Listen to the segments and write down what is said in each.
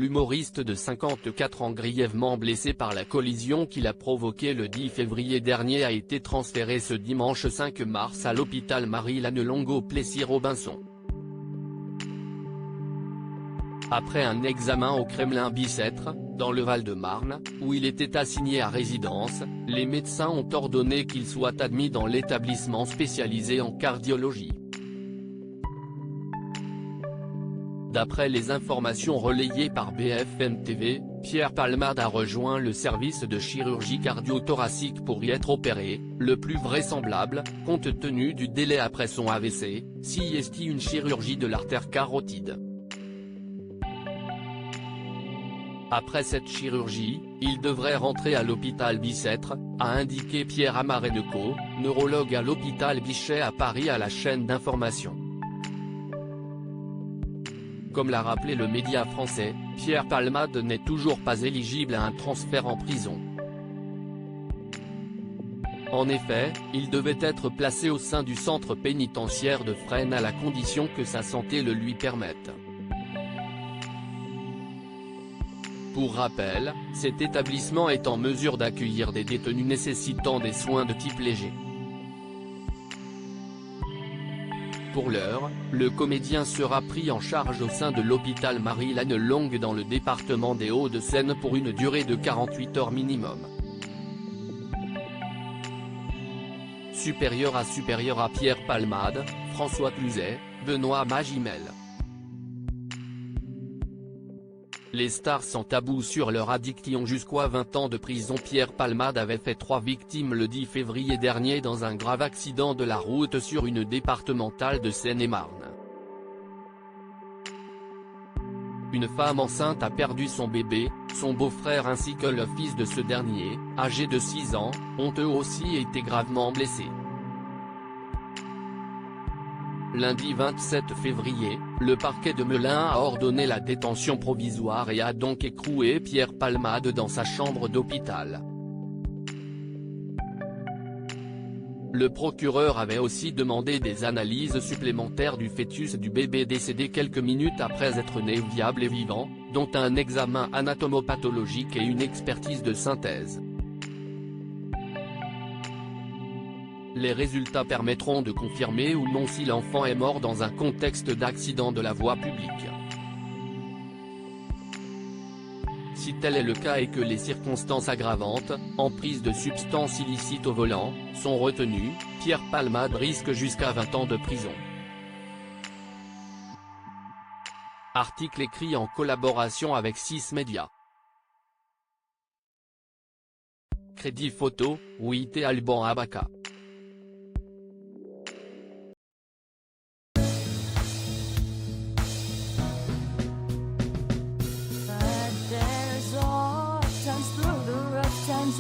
L'humoriste de 54 ans grièvement blessé par la collision qu'il a provoquée le 10 février dernier a été transféré ce dimanche 5 mars à l'hôpital Marie-Lannelongue-Plessis-Robinson. Après un examen au Kremlin-Bicêtre, dans le Val-de-Marne, où il était assigné à résidence, les médecins ont ordonné qu'il soit admis dans l'établissement spécialisé en cardiologie. D'après les informations relayées par BFM TV, Pierre Palmade a rejoint le service de chirurgie cardio-thoracique pour y être opéré, le plus vraisemblable, compte tenu du délai après son AVC, s'y estie une chirurgie de l'artère carotide. Après cette chirurgie, il devrait rentrer à l'hôpital Bicêtre, a indiqué Pierre Amareneko, neurologue à l'hôpital Bichet à Paris à la chaîne d'information. Comme l'a rappelé le média français, Pierre Palmade n'est toujours pas éligible à un transfert en prison. En effet, il devait être placé au sein du centre pénitentiaire de Fresnes à la condition que sa santé le lui permette. Pour rappel, cet établissement est en mesure d'accueillir des détenus nécessitant des soins de type léger. Pour l'heure, le comédien sera pris en charge au sein de l'hôpital Marie-Lannelongue dans le département des Hauts-de-Seine pour une durée de 48 heures minimum. Supérieur à Pierre Palmade, François Cluzet, Benoît Magimel. Les stars sans tabou sur leur addiction jusqu'à 20 ans de prison. Pierre Palmade avait fait 3 victimes le 10 février dernier dans un grave accident de la route sur une départementale de Seine-et-Marne. Une femme enceinte a perdu son bébé, son beau-frère ainsi que le fils de ce dernier, âgé de 6 ans, ont eux aussi été gravement blessés. Lundi 27 février, le parquet de Melun a ordonné la détention provisoire et a donc écroué Pierre Palmade dans sa chambre d'hôpital. Le procureur avait aussi demandé des analyses supplémentaires du fœtus du bébé décédé quelques minutes après être né viable et vivant, dont un examen anatomopathologique et une expertise de synthèse. Les résultats permettront de confirmer ou non si l'enfant est mort dans un contexte d'accident de la voie publique. Si tel est le cas et que les circonstances aggravantes, emprise de substances illicites au volant, sont retenues, Pierre Palmade risque jusqu'à 20 ans de prison. Article écrit en collaboration avec 6 médias. Crédit photo, Ouité Alban Abaka.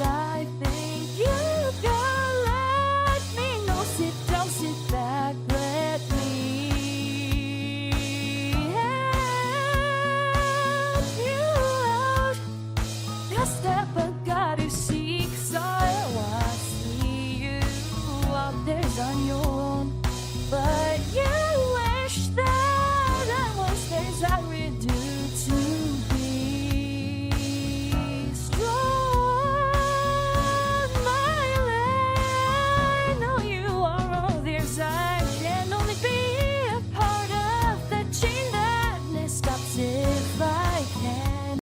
I think you can let me know. Sit down, sit back, let me help you out. Just step back, you seek, so I see you out there on your own, but